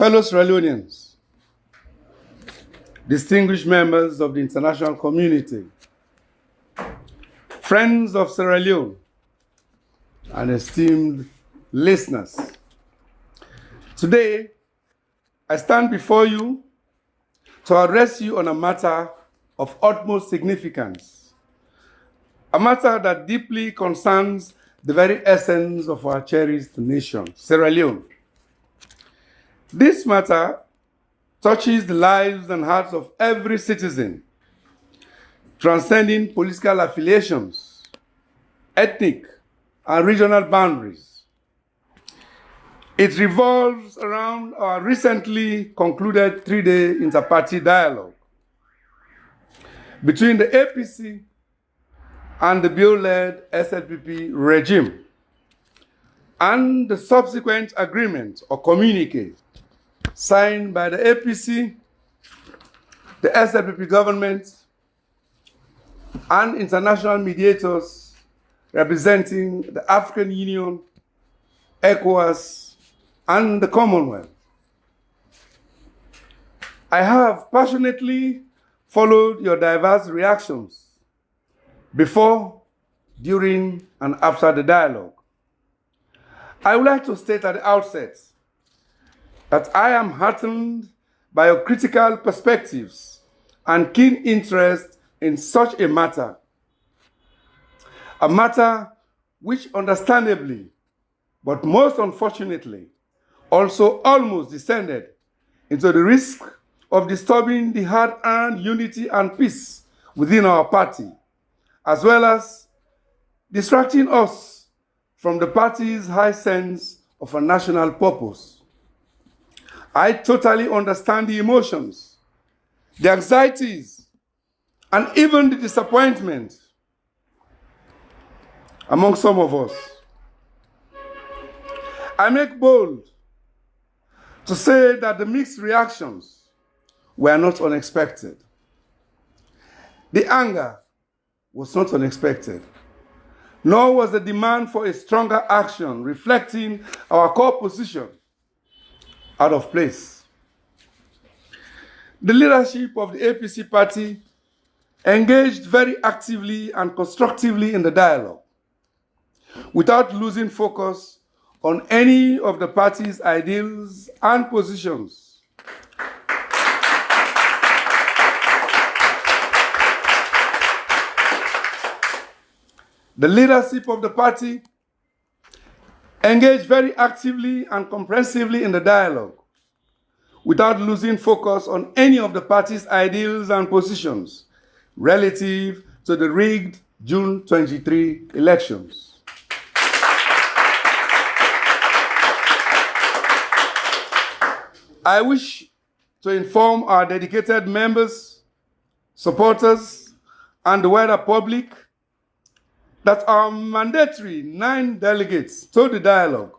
fellow Sierra Leoneans, distinguished members of the international community, friends of Sierra Leone, and esteemed listeners. Today, I stand before you to address you on a matter of utmost significance, a matter that deeply concerns the very essence of our cherished nation, Sierra Leone. This matter touches the lives and hearts of every citizen, transcending political affiliations, ethnic and regional boundaries. It revolves around our recently concluded three-day inter-party dialogue between the APC and the Bio-led SLPP regime, and the subsequent agreement or communique signed by the APC, the SLPP government, and international mediators representing the African Union, ECOWAS, and the Commonwealth. I have passionately followed your diverse reactions before, during, and after the dialogue. I would like to state at the outset that I am heartened by your critical perspectives and keen interest in such a matter which understandably, but most unfortunately, also almost descended into the risk of disturbing the hard-earned unity and peace within our party, as well as distracting us from the party's high sense of a national purpose. I totally understand the emotions, the anxieties, and even the disappointment among some of us. I make bold to say that the mixed reactions were not unexpected. The anger was not unexpected, nor was the demand for a stronger action reflecting our core position out of place. The leadership of the APC party engaged very actively and constructively in the dialogue, without losing focus on any of the party's ideals and positions. The leadership of the party engaged very actively and comprehensively in the dialogue, without losing focus on any of the party's ideals and positions relative to the rigged June 23 elections. I wish to inform our dedicated members, supporters, and the wider public that our mandatory 9 delegates to the dialogue,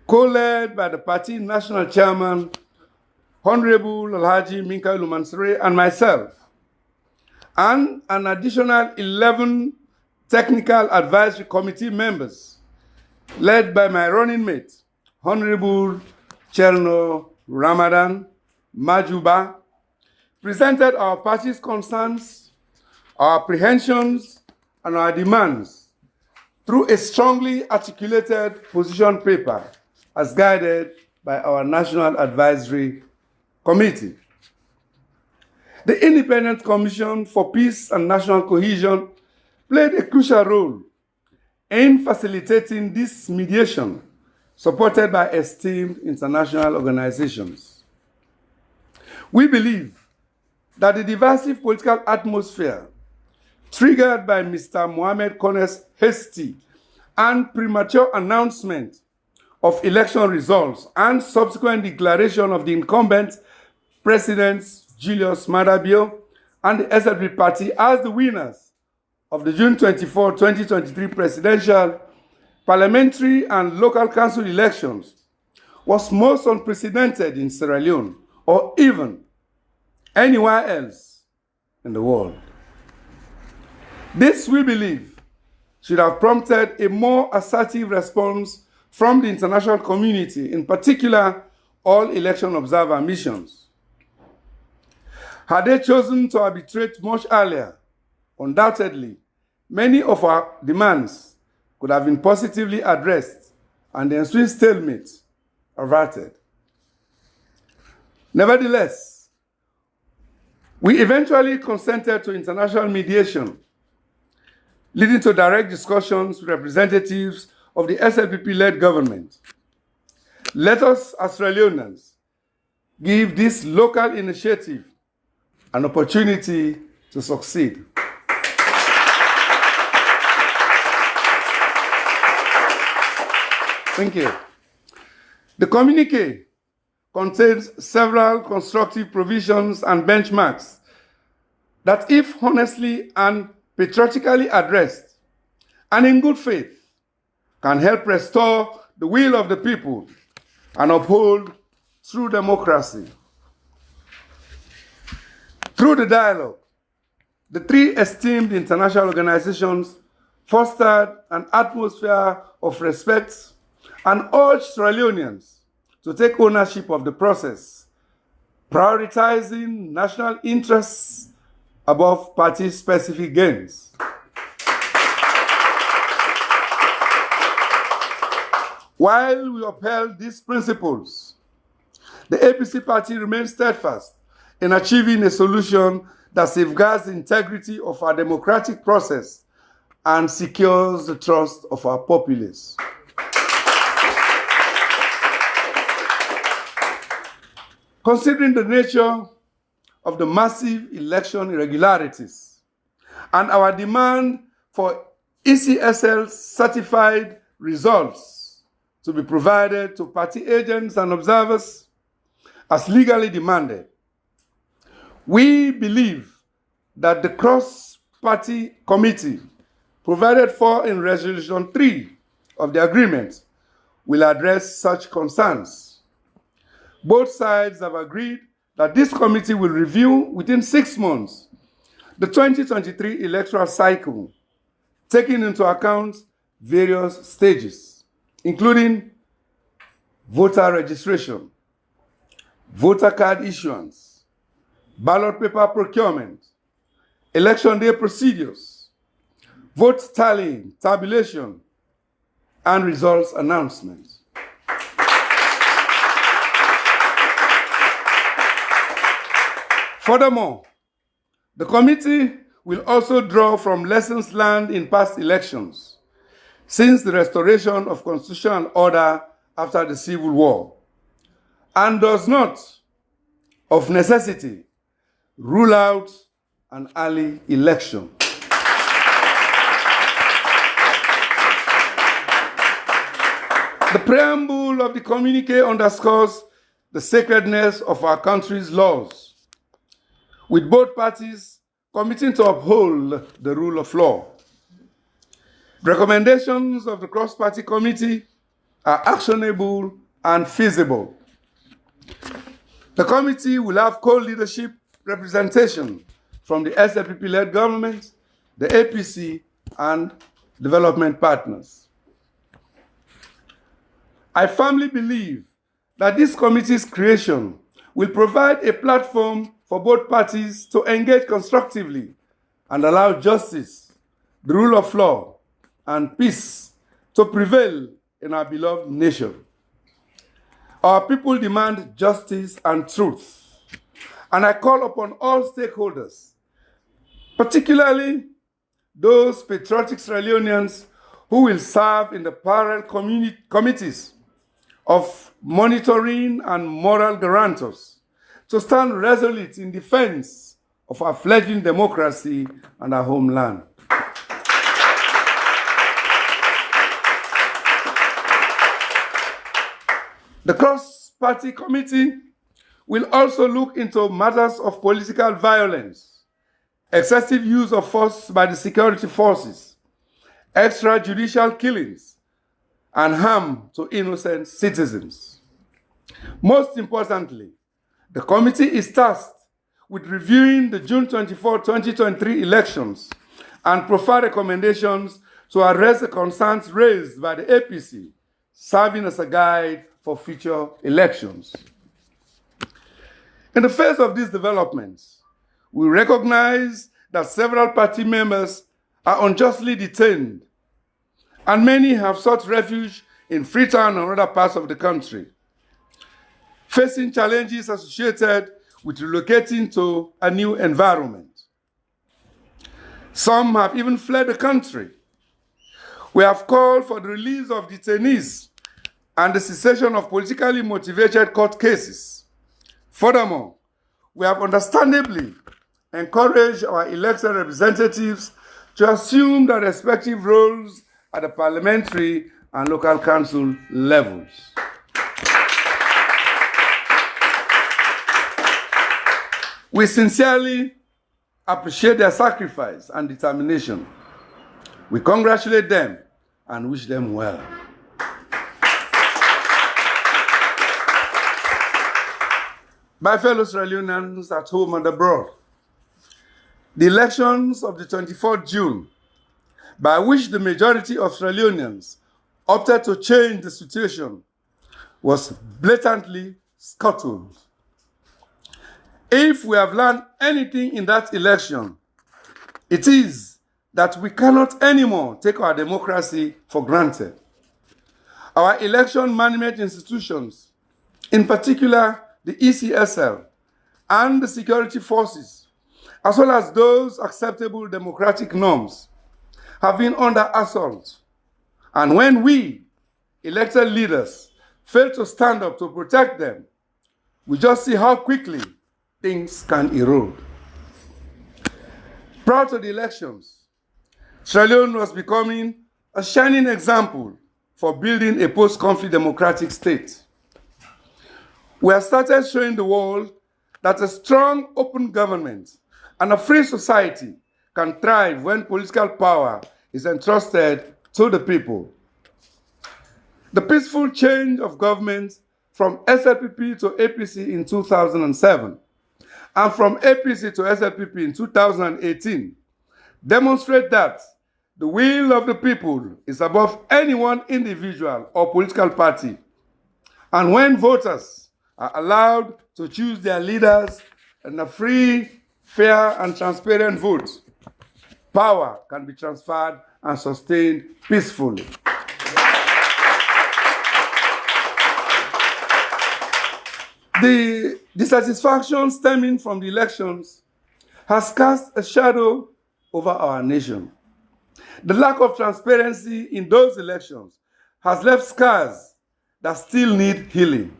co-led by the party national chairman, Honorable Alhaji Minka Mansure, and myself, and an additional 11 technical advisory committee members, led by my running mate, Honorable Cherno Ramadan Majuba, presented our party's concerns, our apprehensions, and our demands through a strongly articulated position paper as guided by our National Advisory Committee. The Independent Commission for Peace and National Cohesion played a crucial role in facilitating this mediation, supported by esteemed international organizations. We believe that the divisive political atmosphere triggered by Mr. Mohamed Kone's hasty and premature announcement of election results and subsequent declaration of the incumbent President Julius Maada Bio and the SLP party as the winners of the June 24, 2023 presidential, parliamentary, and local council elections was most unprecedented in Sierra Leone or even anywhere else in the world. This, we believe, should have prompted a more assertive response from the international community, in particular all election observer missions. Had they chosen to arbitrate much earlier, undoubtedly, many of our demands could have been positively addressed and the ensuing stalemate averted. Nevertheless, we eventually consented to international mediation, leading to direct discussions with representatives of the SLPP-led government. Let us, as Sierra Leoneans, give this local initiative an opportunity to succeed. Thank you. The communique contains several constructive provisions and benchmarks that, if honestly and patriotically addressed, and in good faith, can help restore the will of the people and uphold true democracy. Through the dialogue, the three esteemed international organizations fostered an atmosphere of respect and urged Sierra Leoneans to take ownership of the process, prioritizing national interests above party-specific gains. While we upheld these principles, the APC party remains steadfast in achieving a solution that safeguards the integrity of our democratic process and secures the trust of our populace. Considering the nature of the massive election irregularities and our demand for ECSL certified results to be provided to party agents and observers as legally demanded, we believe that the cross-party committee provided for in Resolution 3 of the agreement will address such concerns. Both sides have agreed that this committee will review within 6 months the 2023 electoral cycle, taking into account various stages, including voter registration, voter card issuance, ballot paper procurement, election day procedures, vote tallying, tabulation, and results announcement. Furthermore, the committee will also draw from lessons learned in past elections since the restoration of constitutional order after the Civil War, and does not, of necessity, rule out an early election. The preamble of the communique underscores the sacredness of our country's laws, with both parties committing to uphold the rule of law. Recommendations of the cross-party committee are actionable and feasible. The committee will have co-leadership representation from the SLPP-led government, the APC, and development partners. I firmly believe that this committee's creation will provide a platform for both parties to engage constructively and allow justice, the rule of law, and peace to prevail in our beloved nation. Our people demand justice and truth, and I call upon all stakeholders, particularly those patriotic Sierra Leoneans who will serve in the parallel committees of monitoring and moral guarantors, to stand resolute in defense of our fledgling democracy and our homeland. The cross-party committee will also look into matters of political violence, excessive use of force by the security forces, extrajudicial killings, and harm to innocent citizens. Most importantly, the committee is tasked with reviewing the June 24, 2023 elections and provide recommendations to address the concerns raised by the APC, serving as a guide for future elections. In the face of these developments, we recognize that several party members are unjustly detained, and many have sought refuge in Freetown and other parts of the country, facing challenges associated with relocating to a new environment. Some have even fled the country. We have called for the release of detainees and the cessation of politically motivated court cases. Furthermore, we have understandably encouraged our elected representatives to assume their respective roles at the parliamentary and local council levels. We sincerely appreciate their sacrifice and determination. We congratulate them and wish them well. My fellow Sierra Leoneans at home and abroad, the elections of the 24th June, by which the majority of Sierra Leoneans opted to change the situation, was blatantly scuttled. If we have learned anything in that election, it is that we cannot anymore take our democracy for granted. Our election management institutions, in particular the ECSL and the security forces, as well as those acceptable democratic norms, have been under assault. And when we, elected leaders, fail to stand up to protect them, we just see how quickly things can erode. Prior to the elections, Sierra Leone was becoming a shining example for building a post-conflict democratic state. We have started showing the world that a strong, open government and a free society can thrive when political power is entrusted to the people. The peaceful change of government from SLPP to APC in 2007 and from APC to SLPP in 2018 demonstrate that the will of the people is above any one individual or political party. And when voters are allowed to choose their leaders in a free, fair, and transparent vote, power can be transferred and sustained peacefully. The dissatisfaction stemming from the elections has cast a shadow over our nation. The lack of transparency in those elections has left scars that still need healing.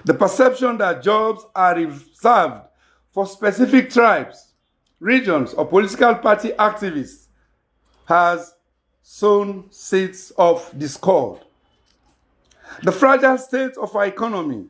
The perception that jobs are reserved for specific tribes, regions, or political party activists has sown seeds of discord. The fragile state of our economy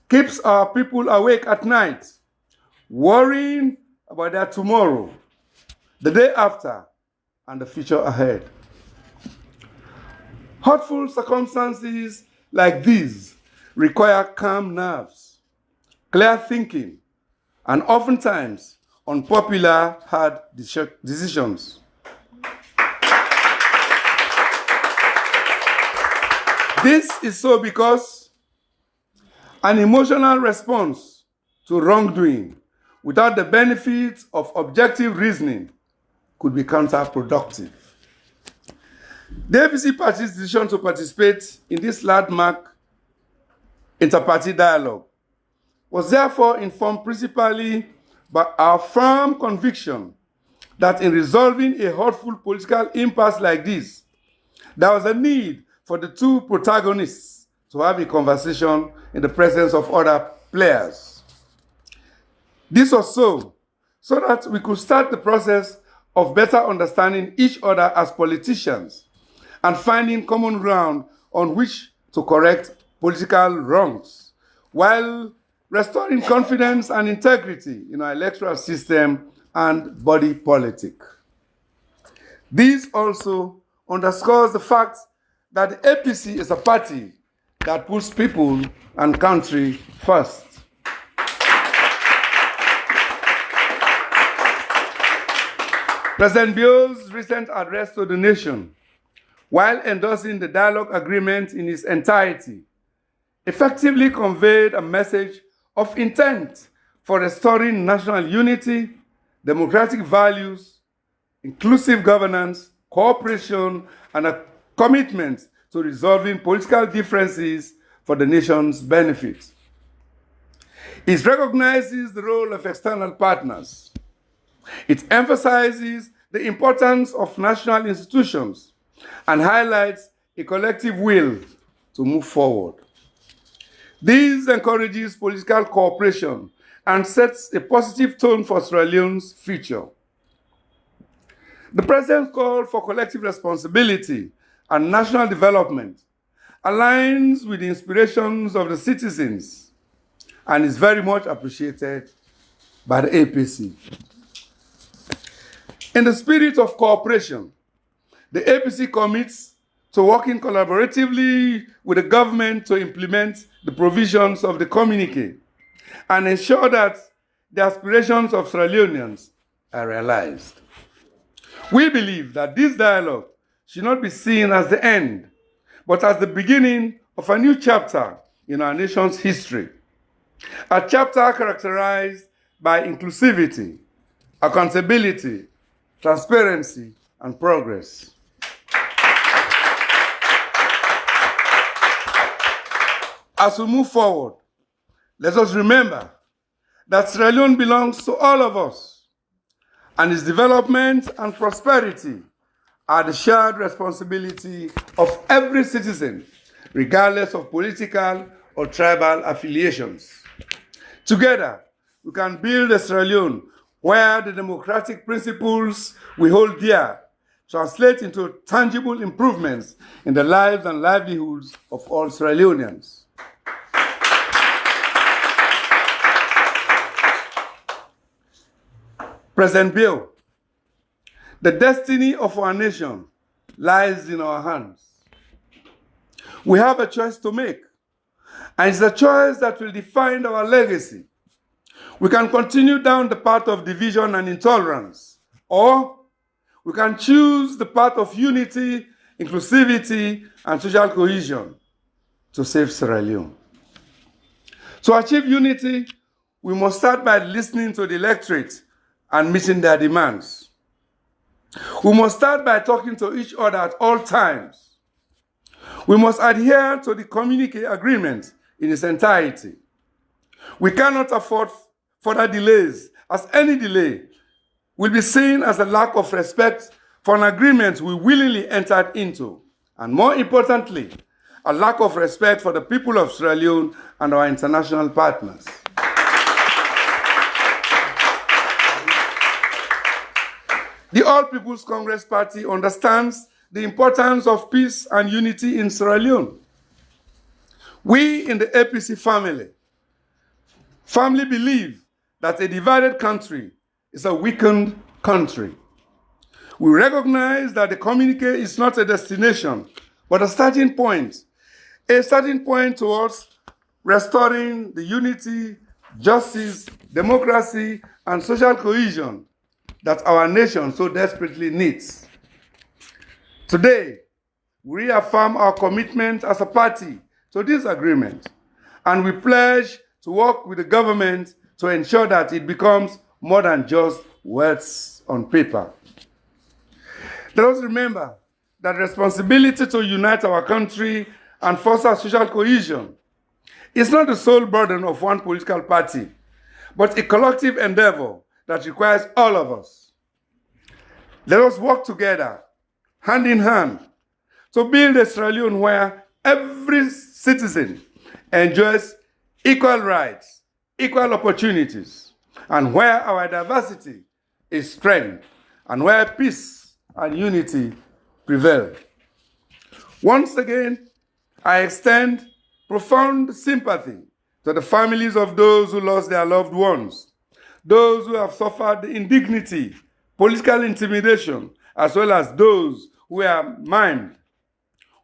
keeps our people awake at night, worrying about their tomorrow, the day after, and the future ahead. Hurtful circumstances like these require calm nerves, clear thinking, and oftentimes unpopular, hard decisions. This is so because an emotional response to wrongdoing without the benefit of objective reasoning could be counterproductive. The APC party's decision to participate in this landmark inter-party dialogue was therefore informed principally by our firm conviction that in resolving a hurtful political impasse like this, there was a need for the two protagonists to have a conversation in the presence of other players. This was so that we could start the process of better understanding each other as politicians and finding common ground on which to correct political wrongs, while restoring confidence and integrity in our electoral system and body politic. This also underscores the fact that the APC is a party that puts people and country first. President Bio's recent address to the nation, while endorsing the dialogue agreement in its entirety, effectively conveyed a message of intent for restoring national unity, democratic values, inclusive governance, cooperation, and a commitment to resolving political differences for the nation's benefit. It recognizes the role of external partners. It emphasizes the importance of national institutions and highlights a collective will to move forward. This encourages political cooperation and sets a positive tone for Sierra Leone's future. The President's call for collective responsibility and national development aligns with the inspirations of the citizens and is very much appreciated by the APC. In the spirit of cooperation, the APC commits to working collaboratively with the government to implement the provisions of the communique and ensure that the aspirations of Sierra Leoneans are realized. We believe that this dialogue should not be seen as the end, but as the beginning of a new chapter in our nation's history. A chapter characterized by inclusivity, accountability, transparency, and progress. As we move forward, let us remember that Sierra Leone belongs to all of us, and its development and prosperity are the shared responsibility of every citizen, regardless of political or tribal affiliations. Together, we can build a Sierra Leone where the democratic principles we hold dear translate into tangible improvements in the lives and livelihoods of all Sierra Leoneans. President Bill, the destiny of our nation lies in our hands. We have a choice to make, and it's a choice that will define our legacy. We can continue down the path of division and intolerance, or we can choose the path of unity, inclusivity, and social cohesion to save Sierra Leone. To achieve unity, we must start by listening to the electorate and meeting their demands. We must start by talking to each other at all times. We must adhere to the communique agreement in its entirety. We cannot afford further delays, as any delay will be seen as a lack of respect for an agreement we willingly entered into, and more importantly, a lack of respect for the people of Sierra Leone and our international partners. The All People's Congress Party understands the importance of peace and unity in Sierra Leone. We in the APC family firmly believe that a divided country is a weakened country. We recognize that the communique is not a destination, but a starting point towards restoring the unity, justice, democracy, and social cohesion that our nation so desperately needs. Today, we reaffirm our commitment as a party to this agreement, and we pledge to work with the government to ensure that it becomes more than just words on paper. Let us remember that responsibility to unite our country and foster social cohesion is not the sole burden of one political party, but a collective endeavor that requires all of us. Let us work together, hand in hand, to build a Sierra Leone where every citizen enjoys equal rights, equal opportunities, and where our diversity is strength, and where peace and unity prevail. Once again, I extend profound sympathy to the families of those who lost their loved ones, those who have suffered the indignity, political intimidation, as well as those who were maimed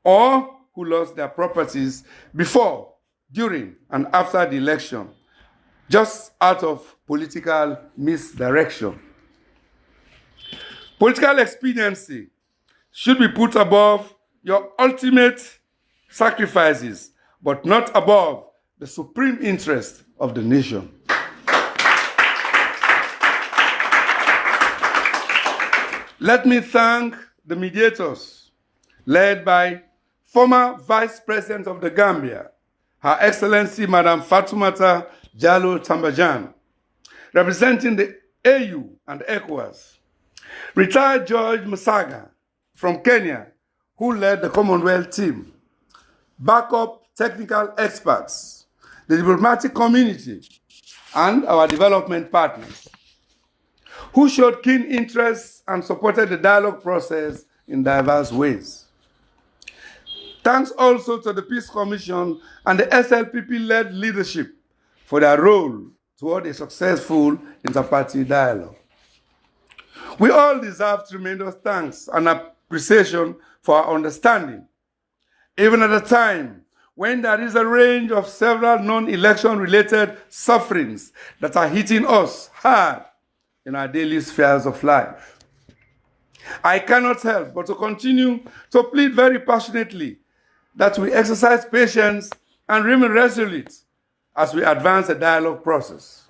or who lost their properties before, during, and after the election, just out of political misdirection. Political expediency should be put above your ultimate sacrifices, but not above the supreme interest of the nation. Let me thank the mediators, led by former Vice President of the Gambia, Her Excellency Madam Fatoumata Jallow Tambajan, representing the AU and ECOWAS, retired George Musaga from Kenya, who led the Commonwealth team, backup technical experts, the diplomatic community, and our development partners, who showed keen interest and supported the dialogue process in diverse ways. Thanks also to the Peace Commission and the SLPP-led leadership for their role toward a successful inter-party dialogue. We all deserve tremendous thanks and appreciation for our understanding, even at a time when there is a range of several non-election related sufferings that are hitting us hard in our daily spheres of life. I cannot help but to continue to plead very passionately that we exercise patience and remain resolute as we advance the dialogue process.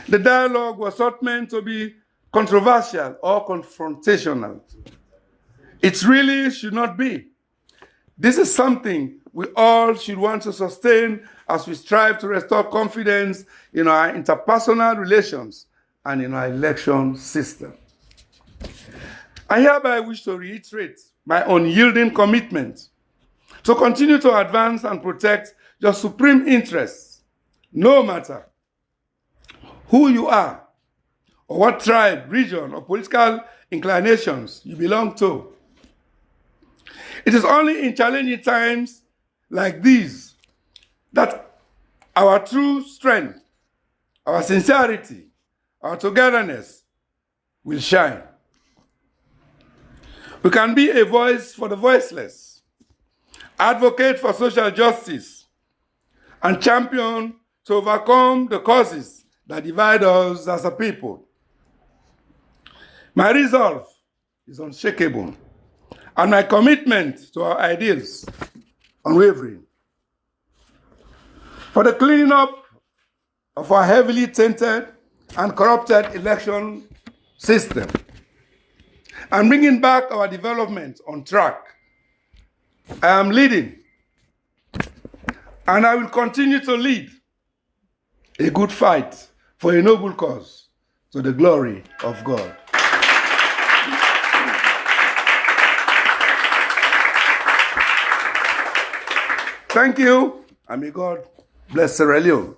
The dialogue was not meant to be controversial or confrontational. It really should not be. This is something we all should want to sustain as we strive to restore confidence in our interpersonal relations and in our election system. I hereby wish to reiterate my unyielding commitment to continue to advance and protect your supreme interests, no matter who you are, or what tribe, region, or political inclinations you belong to. It is only in challenging times like these that our true strength, our sincerity, our togetherness will shine. We can be a voice for the voiceless, advocate for social justice, and champion to overcome the causes that divide us as a people. My resolve is unshakable, and my commitment to our ideals unwavering. For the cleaning up of our heavily tainted and corrupted election system, and bringing back our development on track, I am leading, and I will continue to lead, a good fight for a noble cause to the glory of God. Thank you, and may God bless Sierra Leone.